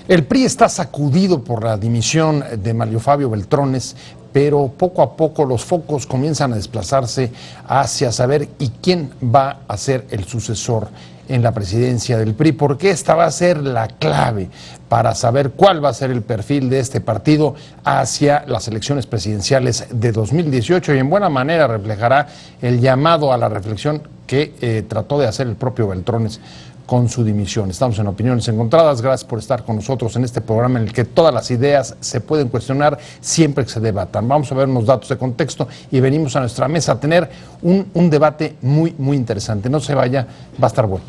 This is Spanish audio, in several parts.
El PRI está sacudido por la dimisión de Manlio Fabio Beltrones, pero poco a poco los focos comienzan a desplazarse hacia saber quién va a ser el sucesor en la presidencia del PRI, porque esta va a ser la clave para saber cuál va a ser el perfil de este partido hacia las elecciones presidenciales de 2018 y en buena manera reflejará el llamado a la reflexión que trató de hacer el propio Beltrones con su dimisión. Estamos en Opiniones Encontradas. Gracias por estar con nosotros en este programa en el que todas las ideas se pueden cuestionar siempre que se debatan. Vamos a ver unos datos de contexto y venimos a nuestra mesa a tener un debate muy interesante. No se vaya, va a estar bueno.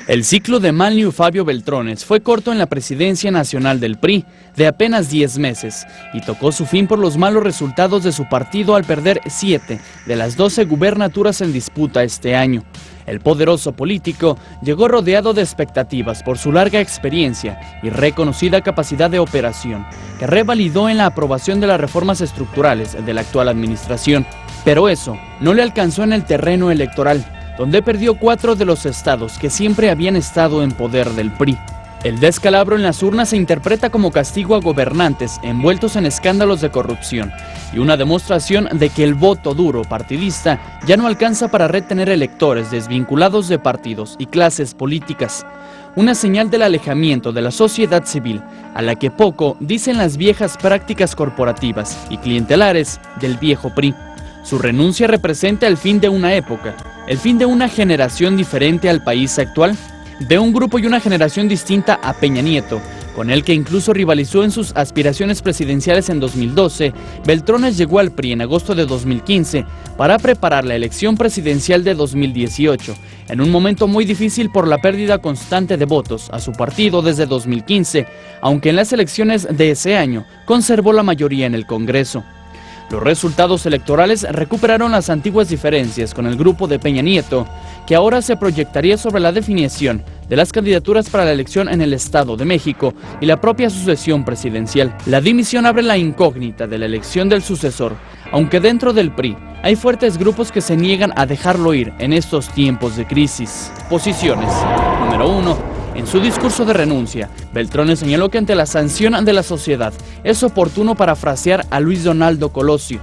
El ciclo de Manlio Fabio Beltrones fue corto en la presidencia nacional del PRI, de apenas 10 meses, y tocó su fin por los malos resultados de su partido al perder 7 de las 12 gubernaturas en disputa este año. El poderoso político llegó rodeado de expectativas por su larga experiencia y reconocida capacidad de operación, que revalidó en la aprobación de las reformas estructurales de la actual administración. Pero eso no le alcanzó en el terreno electoral, donde perdió 4 de los estados que siempre habían estado en poder del PRI. El descalabro en las urnas se interpreta como castigo a gobernantes envueltos en escándalos de corrupción y una demostración de que el voto duro partidista ya no alcanza para retener electores desvinculados de partidos y clases políticas. Una señal del alejamiento de la sociedad civil, a la que poco dicen las viejas prácticas corporativas y clientelares del viejo PRI. Su renuncia representa el fin de una época, el fin de una generación diferente al país actual, de un grupo y una generación distinta a Peña Nieto, con el que incluso rivalizó en sus aspiraciones presidenciales en 2012. Beltrones llegó al PRI en agosto de 2015 para preparar la elección presidencial de 2018, en un momento muy difícil por la pérdida constante de votos a su partido desde 2015, aunque en las elecciones de ese año conservó la mayoría en el Congreso. Los resultados electorales recuperaron las antiguas diferencias con el grupo de Peña Nieto, que ahora se proyectaría sobre la definición de las candidaturas para la elección en el Estado de México y la propia sucesión presidencial. La dimisión abre la incógnita de la elección del sucesor, aunque dentro del PRI hay fuertes grupos que se niegan a dejarlo ir en estos tiempos de crisis. Posiciones. Número 1. En su discurso de renuncia, Beltrones señaló que ante la sanción de la sociedad es oportuno parafrasear a Luis Donaldo Colosio.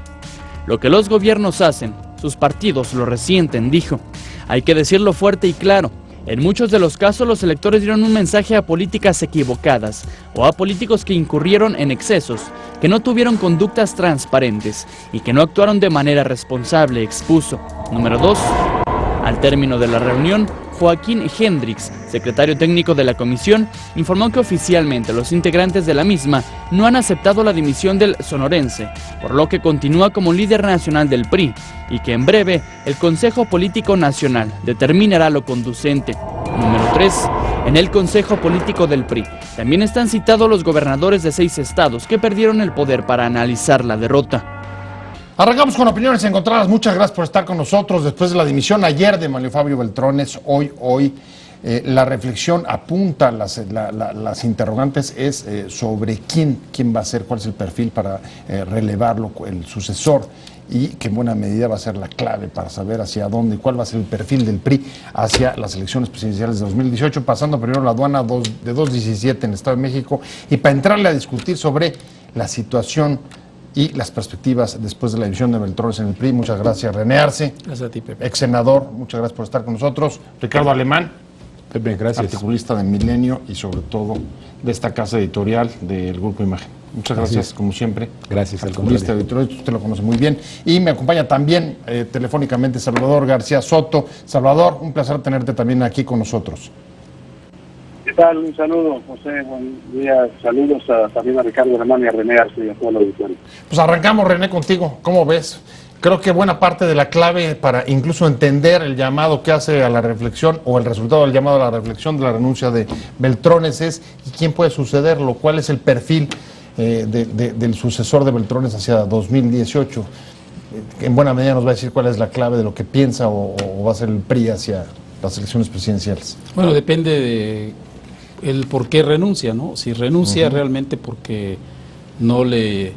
Lo que los gobiernos hacen, sus partidos lo resienten, dijo. Hay que decirlo fuerte y claro. En muchos de los casos los electores dieron un mensaje a políticas equivocadas o a políticos que incurrieron en excesos, que no tuvieron conductas transparentes y que no actuaron de manera responsable, expuso. Número 2. Al término de la reunión, Joaquín Hendrix, secretario técnico de la comisión, informó que oficialmente los integrantes de la misma no han aceptado la dimisión del sonorense, por lo que continúa como líder nacional del PRI y que en breve el Consejo Político Nacional determinará lo conducente. Número 3. En el Consejo Político del PRI también están citados los gobernadores de 6 estados que perdieron el poder para analizar la derrota. Arrancamos con Opiniones Encontradas. Muchas gracias por estar con nosotros después de la dimisión ayer de Manlio Fabio Beltrones. Hoy la reflexión apunta, las interrogantes es sobre quién va a ser, cuál es el perfil para relevarlo, el sucesor, y que en buena medida va a ser la clave para saber hacia dónde y cuál va a ser el perfil del PRI hacia las elecciones presidenciales de 2018, pasando primero la aduana de 217 en el Estado de México, y para entrarle a discutir sobre la situación y las perspectivas después de la división de Beltrones en el PRI. Muchas gracias, René Arce. Gracias a ti, Pepe. Ex senador, muchas gracias por estar con nosotros. Ricardo Alemán, Pepe, gracias. Articulista de Milenio y sobre todo de esta casa editorial del Grupo Imagen. Muchas gracias, como siempre. Gracias, articulista editorial, usted lo conoce muy bien. Y me acompaña también telefónicamente Salvador García Soto. Salvador, un placer tenerte también aquí con nosotros. ¿Qué tal? Un saludo, José. Buen día. Saludos también a Ricardo Alemán y a René Arce y a todo el auditorio. Pues arrancamos, René, contigo. ¿Cómo ves? Creo que buena parte de la clave para incluso entender el llamado que hace a la reflexión o el resultado del llamado a la reflexión de la renuncia de Beltrones es ¿y quién puede sucederlo? ¿Cuál es el perfil del sucesor de Beltrones hacia 2018? En buena medida nos va a decir cuál es la clave de lo que piensa o va a ser el PRI hacia las elecciones presidenciales. Bueno, depende de el por qué renuncia, ¿no? Si renuncia realmente porque no le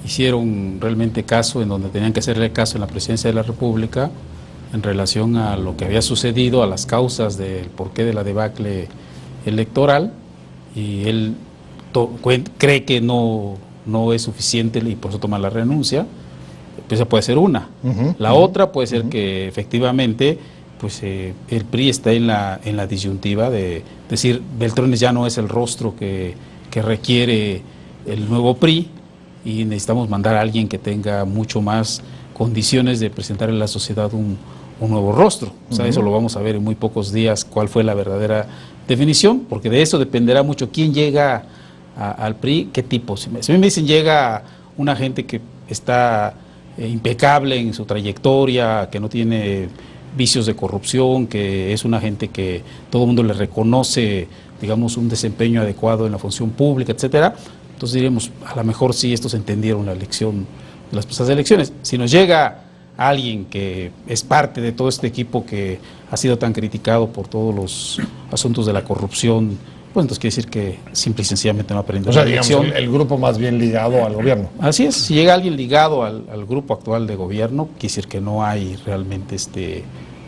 hicieron realmente caso en donde tenían que hacerle caso en la presidencia de la República en relación a lo que había sucedido, a las causas del porqué de la debacle electoral y él cree que no es suficiente y por eso toma la renuncia. Pues esa puede ser una. La otra puede ser que efectivamente pues el PRI está en la disyuntiva de decir Beltrones ya no es el rostro que requiere el nuevo PRI y necesitamos mandar a alguien que tenga mucho más condiciones de presentar en la sociedad un nuevo rostro. O sea, eso lo vamos a ver en muy pocos días, cuál fue la verdadera definición, porque de eso dependerá mucho quién llega al PRI, qué tipo. Si me dicen llega una gente que está impecable en su trayectoria, que no tiene vicios de corrupción, que es una gente que todo el mundo le reconoce, digamos, un desempeño adecuado en la función pública, etcétera, entonces diremos, a lo mejor sí estos entendieron la elección de las pasadas elecciones. Si nos llega alguien que es parte de todo este equipo que ha sido tan criticado por todos los asuntos de la corrupción, pues entonces quiere decir que simple y sencillamente no aprendió la elección. Digamos, el grupo más bien ligado al gobierno. Así es, si llega alguien ligado al grupo actual de gobierno, quiere decir que no hay realmente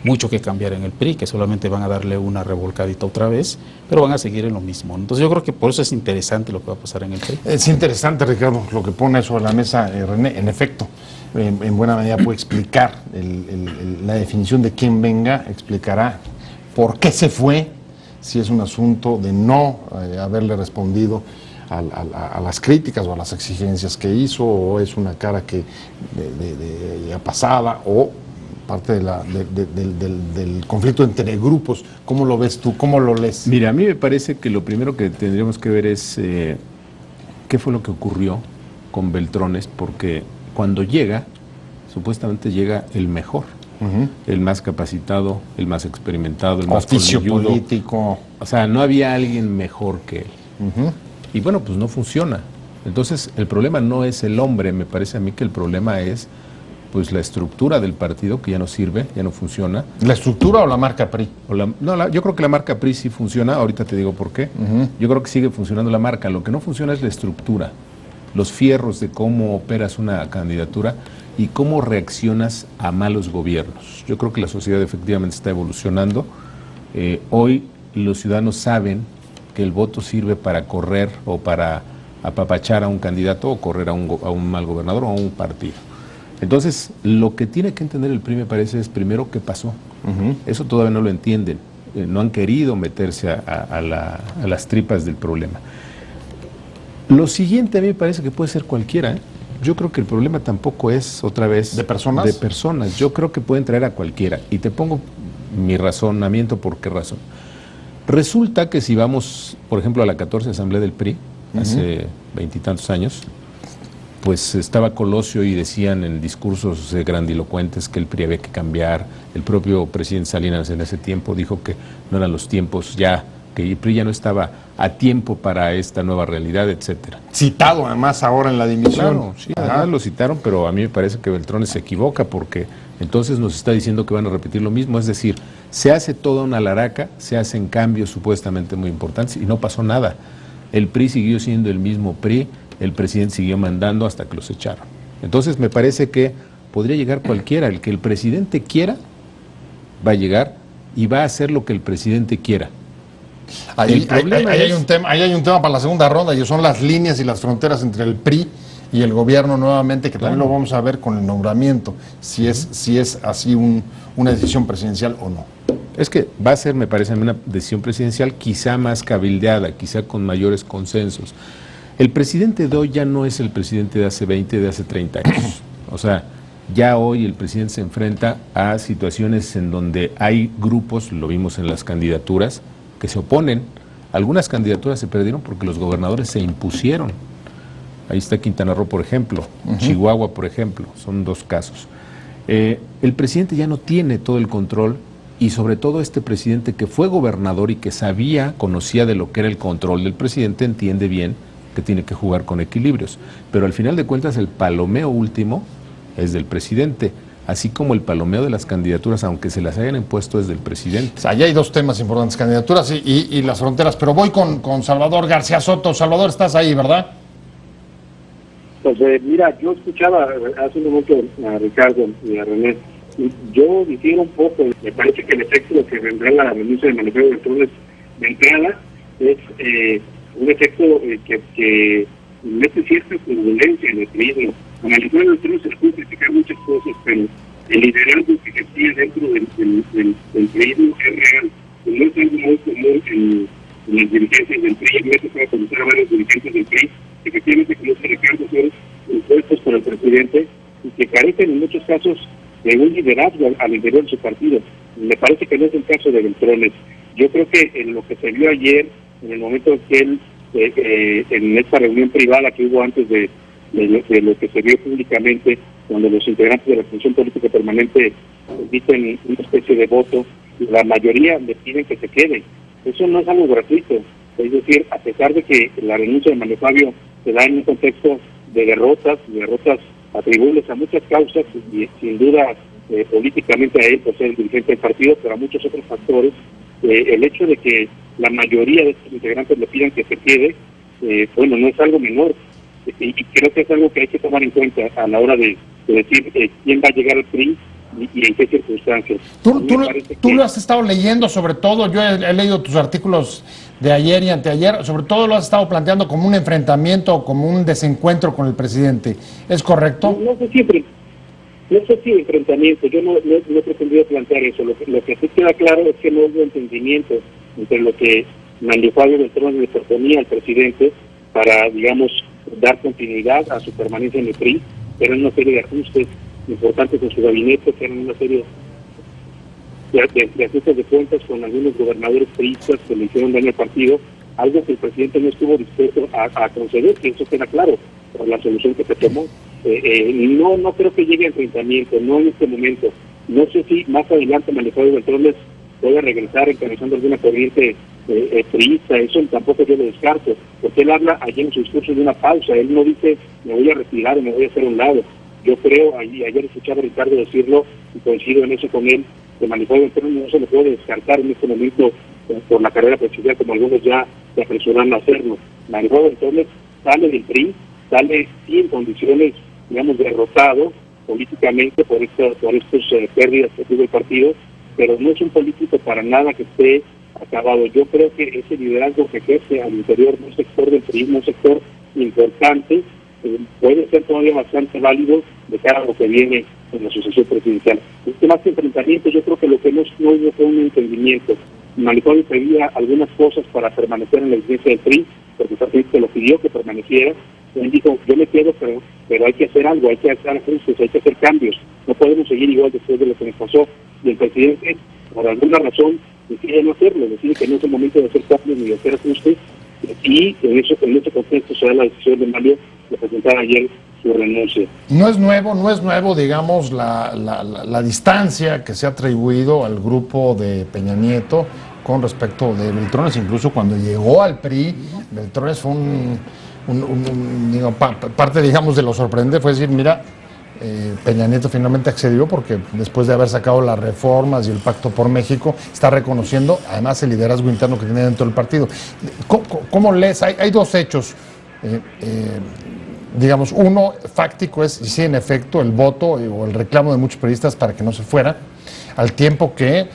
mucho que cambiar en el PRI, que solamente van a darle una revolcadita otra vez, pero van a seguir en lo mismo. Entonces yo creo que por eso es interesante lo que va a pasar en el PRI. Es interesante, Ricardo, lo que pone sobre la mesa René. En efecto, en buena medida puede explicar la definición de quién venga, explicará por qué se fue, si es un asunto de no haberle respondido a las críticas o a las exigencias que hizo, o es una cara que ya pasada, o parte del conflicto entre grupos. ¿Cómo lo ves tú? ¿Cómo lo lees? Mira, a mí me parece que lo primero que tendríamos que ver es qué fue lo que ocurrió con Beltrones, porque cuando llega, supuestamente llega el mejor. El más capacitado, el más experimentado, el más oficio colmilludo. político. O sea, no había alguien mejor que él. Y bueno, pues no funciona. Entonces, el problema no es el hombre, me parece a mí que el problema es pues la estructura del partido, que ya no sirve, ya no funciona. ¿La estructura o la marca PRI? Yo creo que la marca PRI sí funciona, ahorita te digo por qué. Yo creo que sigue funcionando la marca, lo que no funciona es la estructura, los fierros de cómo operas una candidatura y cómo reaccionas a malos gobiernos. Yo creo que la sociedad efectivamente está evolucionando. Hoy los ciudadanos saben que el voto sirve para correr o para apapachar a un candidato o correr a un mal gobernador o a un partido. Entonces, lo que tiene que entender el PRI, me parece, es primero qué pasó. Eso todavía no lo entienden. No han querido meterse a las tripas del problema. Lo siguiente a mí me parece que puede ser cualquiera, Yo creo que el problema tampoco es, otra vez... ¿De personas? De personas. Yo creo que pueden traer a cualquiera. Y te pongo mi razonamiento, ¿por qué razón? Resulta que si vamos, por ejemplo, a la 14 Asamblea del PRI, hace 20 y tantos años, pues estaba Colosio y decían en discursos grandilocuentes que el PRI había que cambiar. El propio presidente Salinas en ese tiempo dijo que no eran los tiempos ya, que el PRI ya no estaba a tiempo para esta nueva realidad, etcétera. Citado además ahora en la dimisión. Claro, sí, además lo citaron, pero a mí me parece que Beltrones se equivoca porque entonces nos está diciendo que van a repetir lo mismo, es decir, se hace toda una laraca, se hacen cambios supuestamente muy importantes y no pasó nada. El PRI siguió siendo el mismo PRI, el presidente siguió mandando hasta que los echaron. Entonces me parece que podría llegar cualquiera, el que el presidente quiera va a llegar y va a hacer lo que el presidente quiera. Ahí hay un tema para la segunda ronda y son las líneas y las fronteras entre el PRI y el gobierno nuevamente, que también lo vamos a ver con el nombramiento, si es así una decisión presidencial o no. Es que va a ser, me parece, una decisión presidencial quizá más cabildeada, quizá con mayores consensos. El presidente de hoy ya no es el presidente de hace 20, de hace 30 años. O sea, ya hoy el presidente se enfrenta a situaciones en donde hay grupos, lo vimos en las candidaturas, que se oponen. Algunas candidaturas se perdieron porque los gobernadores se impusieron. Ahí está Quintana Roo, por ejemplo, Chihuahua, por ejemplo, son dos casos. El presidente ya no tiene todo el control y sobre todo este presidente que fue gobernador y que conocía de lo que era el control del presidente, entiende bien que tiene que jugar con equilibrios. Pero al final de cuentas el palomeo último es del presidente, así como el palomeo de las candidaturas, aunque se las hayan impuesto, es del presidente. O sea, allá hay dos temas importantes, candidaturas y las fronteras, pero voy con Salvador García Soto. Salvador, estás ahí, ¿verdad? Pues mira, yo escuchaba hace un momento a Ricardo y a René, y yo difiero un poco. Me parece que el efecto que vendrá la renuncia de Manuel Beltrones de entrada es un efecto que mete cierta turbulencia en el PRI. Analizar el PRI se puede criticar muchas cosas, pero el liderazgo que existía dentro del PRI es real. No es algo muy común en las dirigencias del PRI. Me ha tocado conocer a varios dirigentes del PRI que efectivamente, como dice Ricardo, son impuestos por el presidente y que carecen en muchos casos de un liderazgo al interior de su partido. Me parece que no es el caso de Beltrones. Yo creo que en lo que se vio ayer, en el momento en que él, en esta reunión privada que hubo antes de lo que se vio públicamente, cuando los integrantes de la Comisión Política Permanente dicen una especie de voto, la mayoría le piden que se quede. Eso no es algo gratuito. Es decir, a pesar de que la renuncia de Manlio Fabio se da en un contexto de derrotas atribuibles a muchas causas, y sin duda políticamente a él por ser el dirigente del partido, pero a muchos otros factores, el hecho de que la mayoría de estos integrantes le pidan que se quede, bueno, no es algo menor, y creo que es algo que hay que tomar en cuenta a la hora de decir quién va a llegar al PRI y en qué circunstancias. Tú lo has estado leyendo, sobre todo, yo he leído tus artículos de ayer y anteayer, sobre todo lo has estado planteando como un enfrentamiento, como un desencuentro con el presidente, ¿es correcto? No sé si enfrentamiento, yo no he pretendido plantear eso. Lo que sí queda claro es que no hubo entendimiento entre lo que Manlio Fabio Beltrones le proponía al presidente para, digamos, dar continuidad a su permanencia en el PRI, pero en una serie de ajustes importantes en su gabinete, que eran una serie de ajustes de cuentas con algunos gobernadores priistas que le hicieron daño al partido, algo que el presidente no estuvo dispuesto a conceder, que eso queda claro por la solución que se tomó. No creo que llegue a enfrentamiento, no en este momento. No sé si más adelante Manlio Fabio Beltrones puede regresar encabezando alguna corriente priista, eso tampoco yo lo descarto, porque él habla allí en su discurso de una pausa, él no dice me voy a retirar o me voy a hacer a un lado. Yo creo, ayer escuchaba a Ricardo decirlo y coincido en eso con él, que Manlio Fabio Beltrones no se le puede descartar en este momento por la carrera presidencial, como algunos ya se apresuraron a hacerlo. Manlio Fabio Beltrones sale del PRI, sale sin condiciones, digamos, derrotado políticamente por estas pérdidas que tuvo el partido, pero no es un político para nada que esté acabado. Yo creo que ese liderazgo que ejerce al interior de un sector del PRI, un sector importante, puede ser todavía bastante válido de cara a lo que viene en la sucesión presidencial. Más que enfrentamiento, yo creo que lo que no hubo fue un entendimiento. Manlio Fabio pedía algunas cosas para permanecer en la dirigencia del PRI, porque el presidente lo pidió que permaneciera. Él dijo, yo me quedo, pero hay que hacer algo, hay que hacer ajustes, hay que hacer cambios. No podemos seguir igual después de lo que nos pasó. Y el presidente, por alguna razón, decide no hacerlo, decide que no es el momento de hacer cambios ni de hacer ajustes. Y en ese contexto se da la decisión de Manlio de presentar ayer su renuncia. No es nuevo, digamos, la distancia que se ha atribuido al grupo de Peña Nieto con respecto de Beltrones. Incluso cuando llegó al PRI, Beltrones fue parte, digamos, de lo sorprendente fue decir, mira, Peña Nieto finalmente accedió porque después de haber sacado las reformas y el Pacto por México, está reconociendo además el liderazgo interno que tiene dentro del partido. ¿Cómo lees? Hay dos hechos. Digamos, uno fáctico es, sí, en efecto, el voto o el reclamo de muchos periodistas para que no se fuera, al tiempo que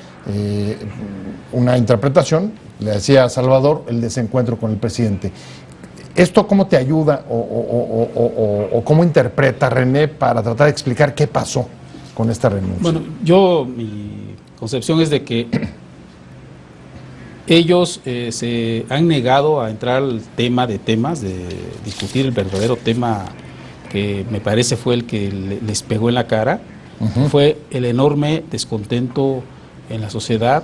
una interpretación, le decía a Salvador, el desencuentro con el presidente. ¿Esto cómo te ayuda o cómo interpreta René para tratar de explicar qué pasó con esta renuncia? Bueno, mi concepción es de que ellos se han negado a entrar al tema de temas, de discutir el verdadero tema que me parece fue el que les pegó en la cara, fue el enorme descontento en la sociedad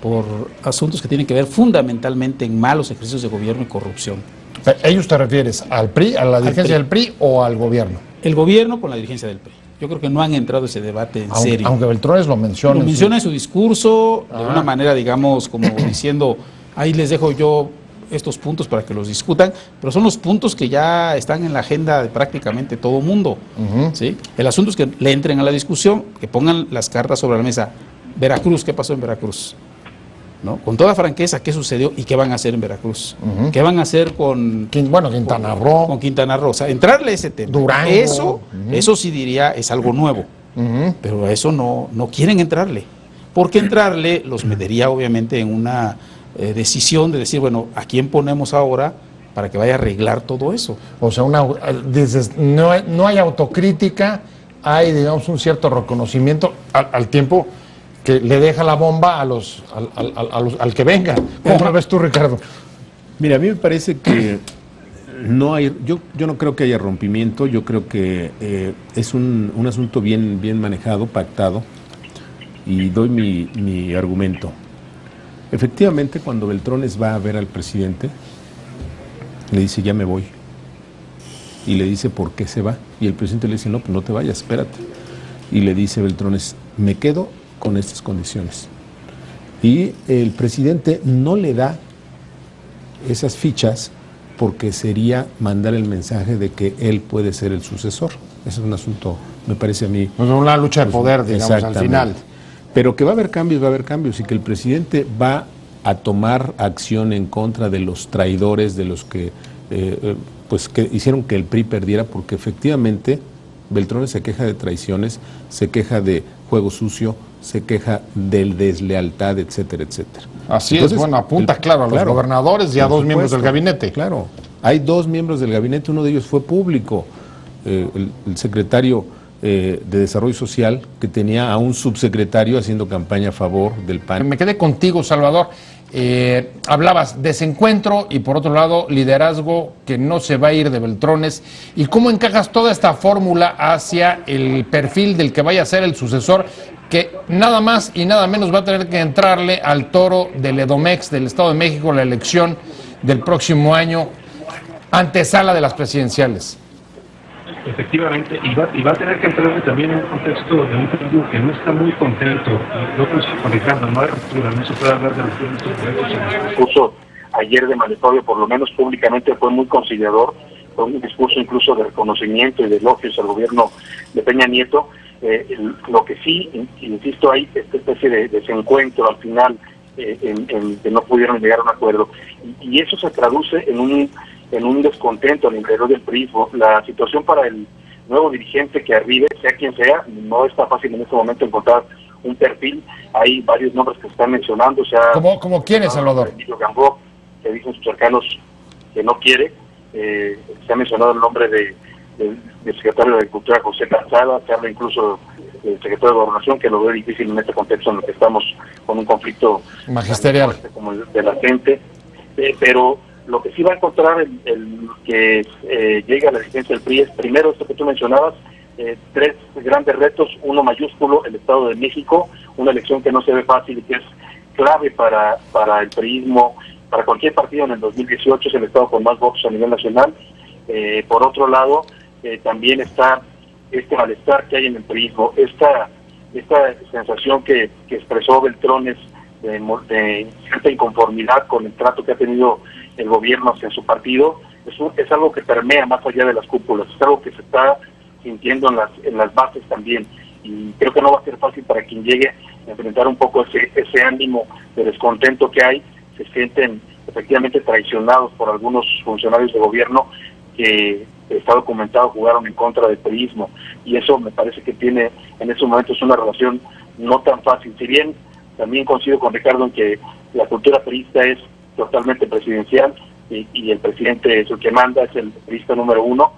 por asuntos que tienen que ver fundamentalmente en malos ejercicios de gobierno y corrupción. ¿Ellos te refieres al PRI, a la dirigencia del PRI o al gobierno? El gobierno con la dirigencia del PRI. Yo creo que no han entrado a ese debate en serio. Aunque Beltrones lo menciona. Lo menciona en su discurso, de una manera, digamos, como diciendo, ahí les dejo yo estos puntos para que los discutan, pero son los puntos que ya están en la agenda de prácticamente todo mundo. ¿Sí? El asunto es que le entren a la discusión, que pongan las cartas sobre la mesa. Veracruz, ¿qué pasó en Veracruz? ¿No? Con toda franqueza, ¿qué sucedió y qué van a hacer en Veracruz? ¿Qué van a hacer con Quintana Roo? Con Quintana Roo. O sea, entrarle a ese tema. Durango. Eso sí diría es algo nuevo. Pero a eso no quieren entrarle. Porque entrarle los metería obviamente en una decisión de decir, bueno, ¿a quién ponemos ahora para que vaya a arreglar todo eso? O sea, dices, no hay autocrítica, hay, digamos, un cierto reconocimiento al tiempo que le deja la bomba al que venga. ¿Cómo lo ves tú, Ricardo? Mira, a mí me parece que no hay, yo no creo que haya rompimiento, yo creo que es un asunto bien manejado, pactado, y doy mi argumento. Efectivamente, cuando Beltrones va a ver al presidente, le dice, ya me voy. Y le dice, ¿por qué se va? Y el presidente le dice, no, pues no te vayas, espérate. Y le dice Beltrones, me quedo con estas condiciones. Y el presidente no le da esas fichas porque sería mandar el mensaje de que él puede ser el sucesor. Ese es un asunto, me parece a mí... Pues una lucha de poder, digamos, al final. Pero que va a haber cambios, y que el presidente va a tomar acción en contra de los traidores, de los que, pues que hicieron que el PRI perdiera, porque efectivamente Beltrones se queja de traiciones, se queja de juego sucio, se queja de deslealtad, etcétera, etcétera. Así entonces, es, bueno, apunta claro a los gobernadores y a dos miembros del gabinete. Claro, hay dos miembros del gabinete, uno de ellos fue público, el secretario de Desarrollo Social, que tenía a un subsecretario haciendo campaña a favor del PAN. Me quedé contigo, Salvador. Hablabas desencuentro y por otro lado liderazgo que no se va a ir de Beltrones. ¿Y cómo encajas toda esta fórmula hacia el perfil del que vaya a ser el sucesor, que nada más y nada menos va a tener que entrarle al toro del Edomex del Estado de México, la elección del próximo año, antesala de las presidenciales? Efectivamente, y va a tener que entrar también en un contexto de un partido que no está muy contento. Yo coincido con Ricardo, no hay ruptura, no se puede hablar de ruptura en estos momentos. El discurso ayer de Mario Fabio, por lo menos públicamente, fue muy conciliador, fue un discurso incluso de reconocimiento y de elogios al gobierno de Peña Nieto. Lo que sí, insisto, hay esta especie de desencuentro al final, en que no pudieron llegar a un acuerdo. Y eso se traduce en un descontento al interior del PRI. La situación para el nuevo dirigente que arribe, sea quien sea, no está fácil en este momento encontrar un perfil. Hay varios nombres que se están mencionando. ¿Cómo quién es, Salvador? Emilio Gamboa, que dicen sus cercanos que no quiere. Se ha mencionado el nombre del secretario de Agricultura, José Calzada. Se habla incluso del secretario de Gobernación, que lo ve difícil en este contexto en el que estamos con un conflicto magisterial como el de la gente. Pero lo que sí va a encontrar el que llegue a la dirigencia del PRI es, primero, esto que tú mencionabas, tres grandes retos. Uno mayúsculo, el Estado de México, una elección que no se ve fácil y que es clave para el priismo, para cualquier partido en el 2018, es el Estado con más votos a nivel nacional. Por otro lado, también está este malestar que hay en el priismo, esta sensación que expresó Beltrones de cierta inconformidad con el trato que ha tenido el gobierno hacia su partido. Es algo que permea más allá de las cúpulas, es algo que se está sintiendo en las bases también, y creo que no va a ser fácil para quien llegue a enfrentar un poco ese ánimo de descontento que hay. Se sienten efectivamente traicionados por algunos funcionarios de gobierno que está documentado jugaron en contra del priismo, y eso me parece que tiene en estos momentos una relación no tan fácil. Si bien también coincido con Ricardo en que la cultura priista es totalmente presidencial y el presidente es el que manda, es el priista número uno,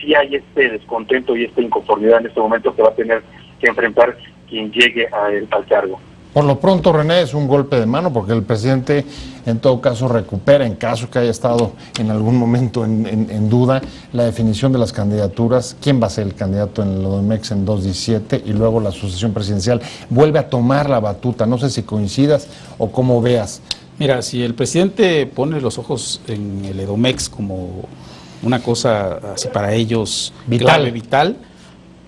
sí hay este descontento y esta inconformidad en este momento que va a tener que enfrentar quien llegue al cargo. Por lo pronto, René, es un golpe de mano porque el presidente en todo caso recupera, en caso que haya estado en algún momento en duda, la definición de las candidaturas, quién va a ser el candidato en el Edomex en 2017 y luego la sucesión presidencial. Vuelve a tomar la batuta, no sé si coincidas o cómo veas. Mira, si el presidente pone los ojos en el Edomex como una cosa así para ellos vital,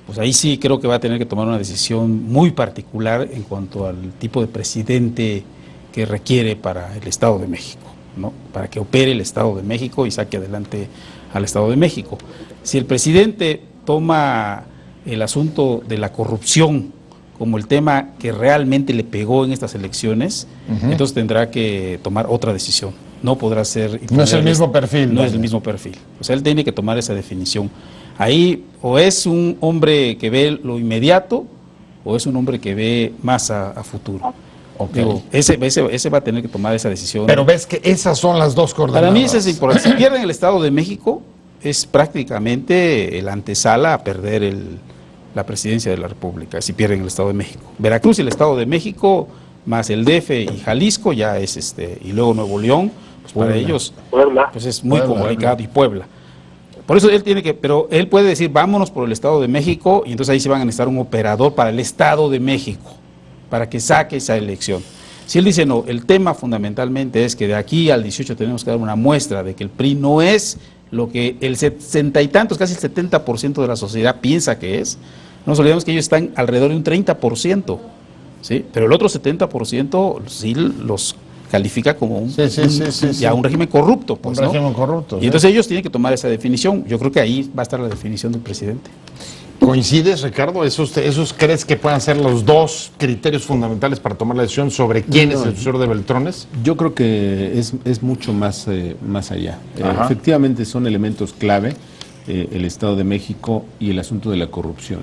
pues ahí sí creo que va a tener que tomar una decisión muy particular en cuanto al tipo de presidente que requiere para el Estado de México, ¿no? Para que opere el Estado de México y saque adelante al Estado de México. Si el presidente toma el asunto de la corrupción como el tema que realmente le pegó en estas elecciones, entonces tendrá que tomar otra decisión. No podrá ser... No es el mismo perfil. No es el mismo perfil. O sea, él tiene que tomar esa definición. Ahí o es un hombre que ve lo inmediato o es un hombre que ve más a futuro. Ok. Digo, ese va a tener que tomar esa decisión. Pero ves que esas son las dos coordenadas. Para mí eso es importante. Si pierden el Estado de México, es prácticamente el antesala a perder la presidencia de la República, si pierden el Estado de México. Veracruz y el Estado de México, más el DF y Jalisco, ya es y luego Nuevo León, pues para ellos Puebla. pues es muy Puebla, complicado, y Puebla. Por eso él tiene que, pero él puede decir, vámonos por el Estado de México, y entonces ahí se van a necesitar un operador para el Estado de México, para que saque esa elección. Si él dice, no, el tema fundamentalmente es que de aquí al 18 tenemos que dar una muestra de que el PRI no es lo que el 60 y tantos, casi el 70% de la sociedad piensa que es. No nos olvidemos que ellos están alrededor de un 30%, ¿sí? Pero el otro 70% sí los califica como un régimen corrupto. Pues, un régimen corrupto. Y entonces ellos tienen que tomar esa definición. Yo creo que ahí va a estar la definición del presidente. ¿Coincides, Ricardo? ¿Esos crees que puedan ser los dos criterios fundamentales para tomar la decisión sobre quién es el sucesor de Beltrones? Yo creo que es mucho más allá. Efectivamente son elementos clave, el Estado de México y el asunto de la corrupción.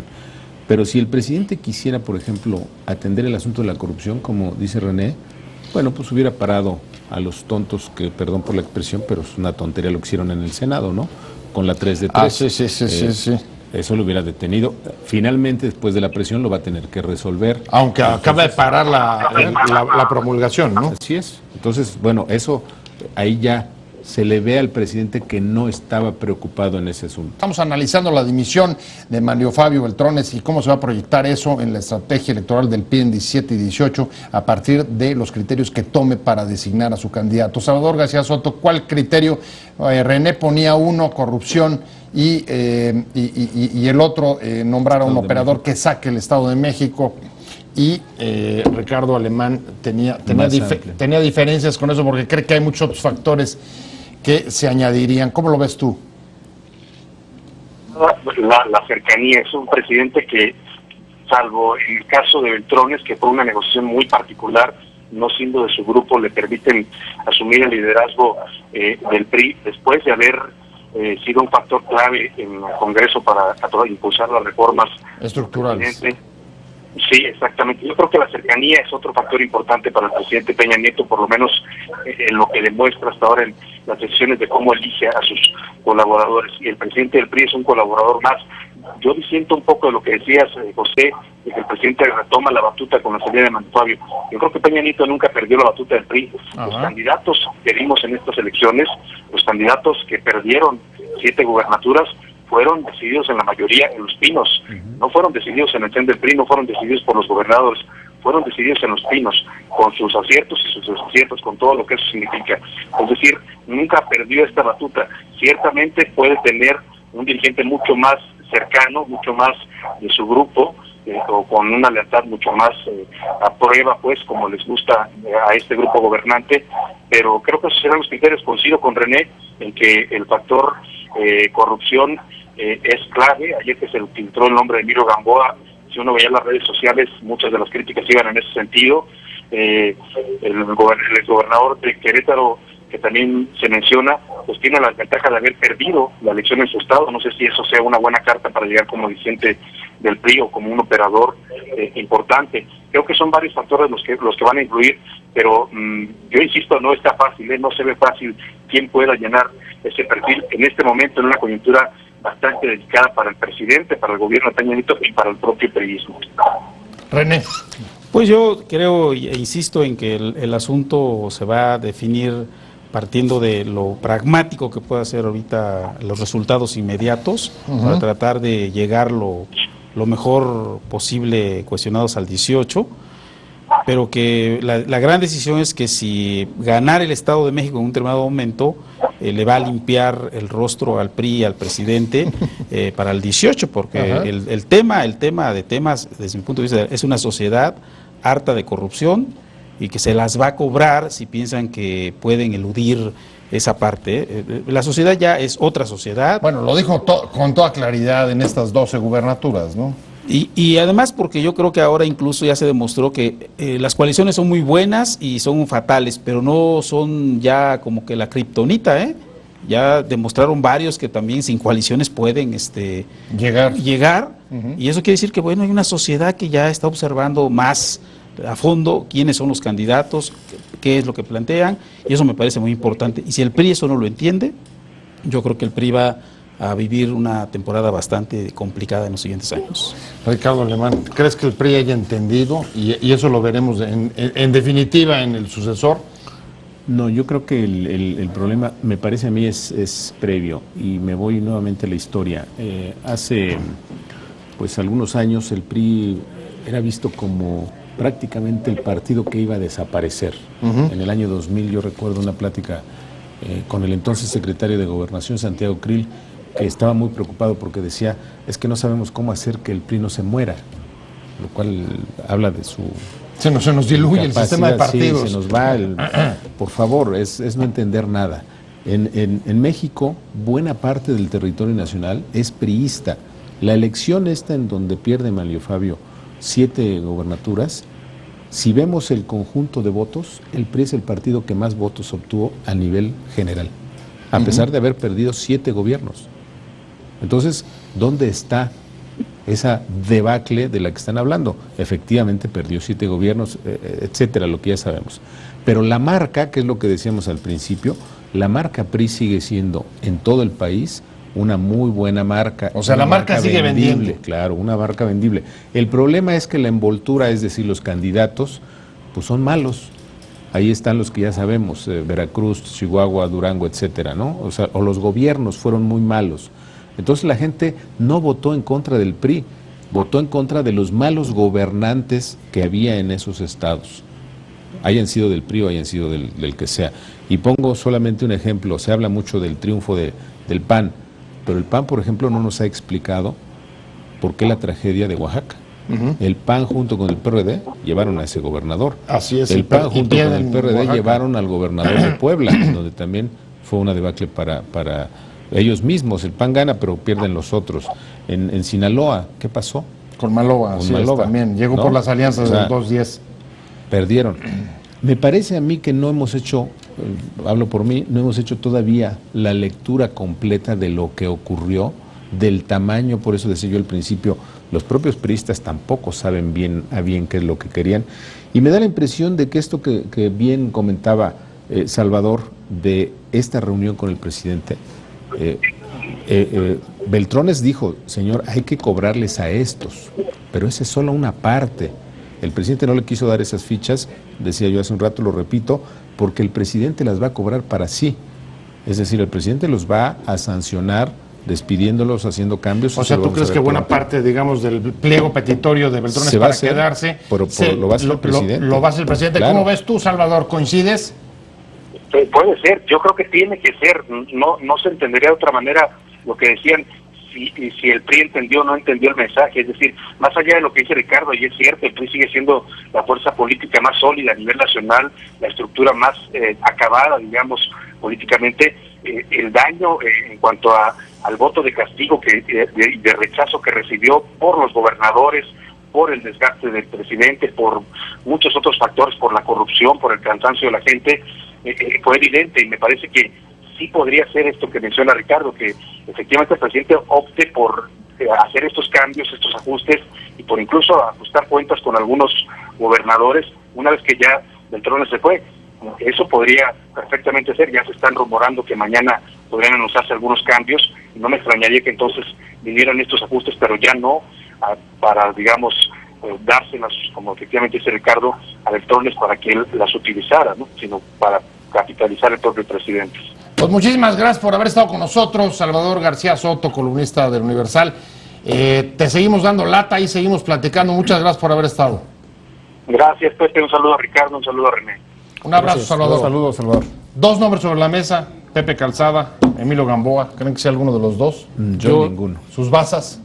Pero si el presidente quisiera, por ejemplo, atender el asunto de la corrupción, como dice René, bueno, pues hubiera parado a los tontos, que perdón por la expresión, pero es una tontería lo que hicieron en el Senado, ¿no? Con la 3 de 3. Sí. Eso lo hubiera detenido. Finalmente, después de la presión, lo va a tener que resolver. Aunque acaba de parar la promulgación, ¿no? Así es. Entonces, bueno, eso ahí ya se le ve al presidente que no estaba preocupado en ese asunto. Estamos analizando la dimisión de Manlio Fabio Beltrones y cómo se va a proyectar eso en la estrategia electoral del PRI en 17 y 18 a partir de los criterios que tome para designar a su candidato. Salvador García Soto, ¿cuál criterio? René ponía uno, corrupción, y el otro, nombrar a un operador que saque el Estado de México. Y Ricardo Alemán tenía diferencias con eso porque cree que hay muchos otros factores que se añadirían. ¿Cómo lo ves tú? La cercanía. Es un presidente que, salvo en el caso de Beltrones, que fue una negociación muy particular, no siendo de su grupo, le permiten asumir el liderazgo del PRI después de haber sido un factor clave en el Congreso para impulsar las reformas estructurales. Sí, exactamente. Yo creo que la cercanía es otro factor importante para el presidente Peña Nieto, por lo menos en lo que demuestra hasta ahora en las decisiones de cómo elige a sus colaboradores. Y el presidente del PRI es un colaborador más. Yo disiento un poco de lo que decías, José, de que el presidente retoma la batuta con la salida de Manlio Fabio. Yo creo que Peña Nieto nunca perdió la batuta del PRI. Los candidatos que vimos en estas elecciones, los candidatos que perdieron 7 gubernaturas, fueron decididos en la mayoría en Los Pinos. No fueron decididos en el CEN del PRI, no fueron decididos por los gobernadores, fueron decididos en Los Pinos, con sus aciertos y sus desaciertos, con todo lo que eso significa. Es decir, nunca perdió esta batuta. Ciertamente puede tener un dirigente mucho más cercano, mucho más de su grupo, o con una lealtad mucho más a prueba, pues, como les gusta a este grupo gobernante, pero creo que esos serán los criterios. Coincido con René en que el factor corrupción es clave. Ayer que se filtró el nombre de Emilio Gamboa, si uno veía las redes sociales, muchas de las críticas iban en ese sentido. El gobernador de Querétaro, que también se menciona, pues tiene la ventaja de haber perdido la elección en su estado. No sé si eso sea una buena carta para llegar como dirigente del PRI o como un operador importante. Creo que son varios factores los que van a influir, pero yo insisto, no está fácil, no se ve fácil quién pueda llenar ese perfil en este momento, en una coyuntura bastante delicada para el presidente, para el gobierno de Peña Nieto y para el propio periodismo. René. Pues yo creo e insisto en que el asunto se va a definir partiendo de lo pragmático que pueda ser ahorita los resultados inmediatos, para tratar de llegar lo mejor posible cuestionados al 18, pero que la gran decisión es que si ganar el Estado de México en un determinado momento le va a limpiar el rostro al PRI y al presidente para el 18, porque el tema de temas, desde mi punto de vista, es una sociedad harta de corrupción y que se las va a cobrar si piensan que pueden eludir esa parte. La sociedad ya es otra sociedad. Bueno, lo dijo con toda claridad en estas 12 gubernaturas, ¿no? Y además porque yo creo que ahora incluso ya se demostró que las coaliciones son muy buenas y son fatales, pero no son ya como que la kriptonita, Ya demostraron varios que también sin coaliciones pueden llegar. Y eso quiere decir que, bueno, hay una sociedad que ya está observando más a fondo quiénes son los candidatos, qué es lo que plantean, y eso me parece muy importante. Y si el PRI eso no lo entiende, yo creo que el PRI va a vivir una temporada bastante complicada en los siguientes años. Ricardo Alemán, ¿crees que el PRI haya entendido y eso lo veremos en definitiva en el sucesor? No, yo creo que el problema, me parece a mí, es previo, y me voy nuevamente a la historia. Hace pues algunos años el PRI era visto como prácticamente el partido que iba a desaparecer. En el año 2000 yo recuerdo una plática con el entonces secretario de Gobernación, Santiago Krill, que estaba muy preocupado porque decía, es que no sabemos cómo hacer que el PRI no se muera, lo cual habla de su... Se nos diluye el sistema de partidos. Sí, se nos va, por favor, es no entender nada. En México, buena parte del territorio nacional es priista. La elección esta en donde pierde Manlio Fabio 7 gobernaturas, si vemos el conjunto de votos, el PRI es el partido que más votos obtuvo a nivel general, a pesar de haber perdido 7 gobiernos. Entonces, ¿dónde está esa debacle de la que están hablando? Efectivamente perdió 7 gobiernos, etcétera, lo que ya sabemos. Pero la marca, que es lo que decíamos al principio, la marca PRI sigue siendo en todo el país una muy buena marca. O sea, la marca sigue vendible. Claro, una marca vendible. El problema es que la envoltura, es decir, los candidatos, pues son malos. Ahí están los que ya sabemos, Veracruz, Chihuahua, Durango, etcétera, ¿no? O sea, o los gobiernos fueron muy malos. Entonces la gente no votó en contra del PRI, votó en contra de los malos gobernantes que había en esos estados, hayan sido del PRI o hayan sido del que sea. Y pongo solamente un ejemplo, se habla mucho del triunfo del PAN, pero el PAN, por ejemplo, no nos ha explicado por qué la tragedia de Oaxaca. El PAN junto con el PRD llevaron a ese gobernador. Así es. El PAN junto con el PRD Oaxaca llevaron al gobernador de Puebla, donde también fue una debacle para ellos mismos. El PAN gana, pero pierden los otros. En Sinaloa, ¿qué pasó? Con Maloba, Con Maloba, también. Llegó ¿no? por las alianzas del 2-10. Perdieron. Me parece a mí que no hemos hecho, hablo por mí, no hemos hecho todavía la lectura completa de lo que ocurrió, del tamaño, por eso decía yo al principio, los propios priistas tampoco saben bien qué es lo que querían. Y me da la impresión de que esto que bien comentaba Salvador, de esta reunión con el presidente, Beltrones dijo, señor, hay que cobrarles a estos, pero esa es solo una parte. El presidente no le quiso dar esas fichas, decía yo hace un rato, lo repito, porque el presidente las va a cobrar para sí. Es decir, el presidente los va a sancionar despidiéndolos, haciendo cambios. O sea, ¿tú crees que buena parte, digamos, del pliego petitorio de Beltrones para quedarse lo va a hacer el presidente? Lo va a hacer el presidente. Claro. ¿Cómo ves tú, Salvador? ¿Coincides? Puede ser, yo creo que tiene que ser, no se entendería de otra manera lo que decían, si el PRI entendió o no entendió el mensaje. Es decir, más allá de lo que dice Ricardo, y es cierto, el PRI sigue siendo la fuerza política más sólida a nivel nacional, la estructura más acabada, digamos, políticamente. El daño en cuanto al voto de castigo, de rechazo que recibió por los gobernadores, por el desgaste del presidente, por muchos otros factores, por la corrupción, por el cansancio de la gente, fue evidente. Y me parece que sí podría ser esto que menciona Ricardo, que efectivamente el presidente opte por hacer estos cambios, estos ajustes, y por incluso ajustar cuentas con algunos gobernadores una vez que ya Beltrones se fue. Eso podría perfectamente ser. Ya se están rumorando que mañana podrían anunciarse algunos cambios, y no me extrañaría que entonces vinieran estos ajustes, pero ya no para, digamos, dárselas, como efectivamente dice Ricardo, a Beltrones para que él las utilizara, ¿no? Sino para capitalizar el propio presidente. Pues muchísimas gracias por haber estado con nosotros, Salvador García Soto, columnista del Universal. Te seguimos dando lata y seguimos platicando. Muchas gracias por haber estado. Gracias, Pepe. Un saludo a Ricardo, un saludo a René. Un abrazo, Gracias. Salvador. Saludos, Salvador. 2 nombres sobre la mesa: Pepe Calzada, Emilio Gamboa. ¿Creen que sea alguno de los dos? Yo ninguno. ¿Sus basas?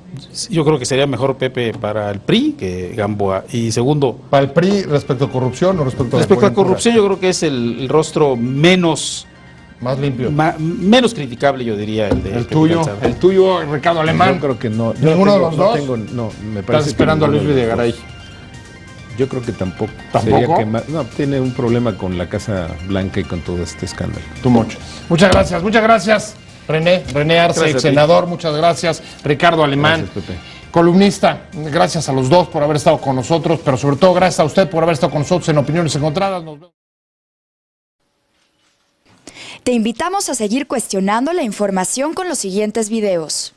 Yo creo que sería mejor Pepe para el PRI que Gamboa. Y segundo, ¿Para el PRI respecto a corrupción o respecto a la corrupción, yo creo que es el rostro menos limpio? Menos criticable, yo diría, el de El Pepe tuyo, Calzada. el tuyo, Ricardo Alemán. Yo creo que no. ¿Ninguno de los dos? Me parece ¿Estás esperando a Luis Videgaray? Yo creo que tampoco. ¿Tampoco? Tiene un problema con la Casa Blanca y con todo este escándalo. Tú mucho. Muchas gracias. René Arce, Gracias, ex senador, muchas gracias. Ricardo Alemán. Gracias, Pepe. columnista. Gracias a los dos por haber estado con nosotros, pero sobre todo gracias a usted por haber estado con nosotros en Opiniones Encontradas. Nos vemos. Te invitamos a seguir cuestionando la información con los siguientes videos.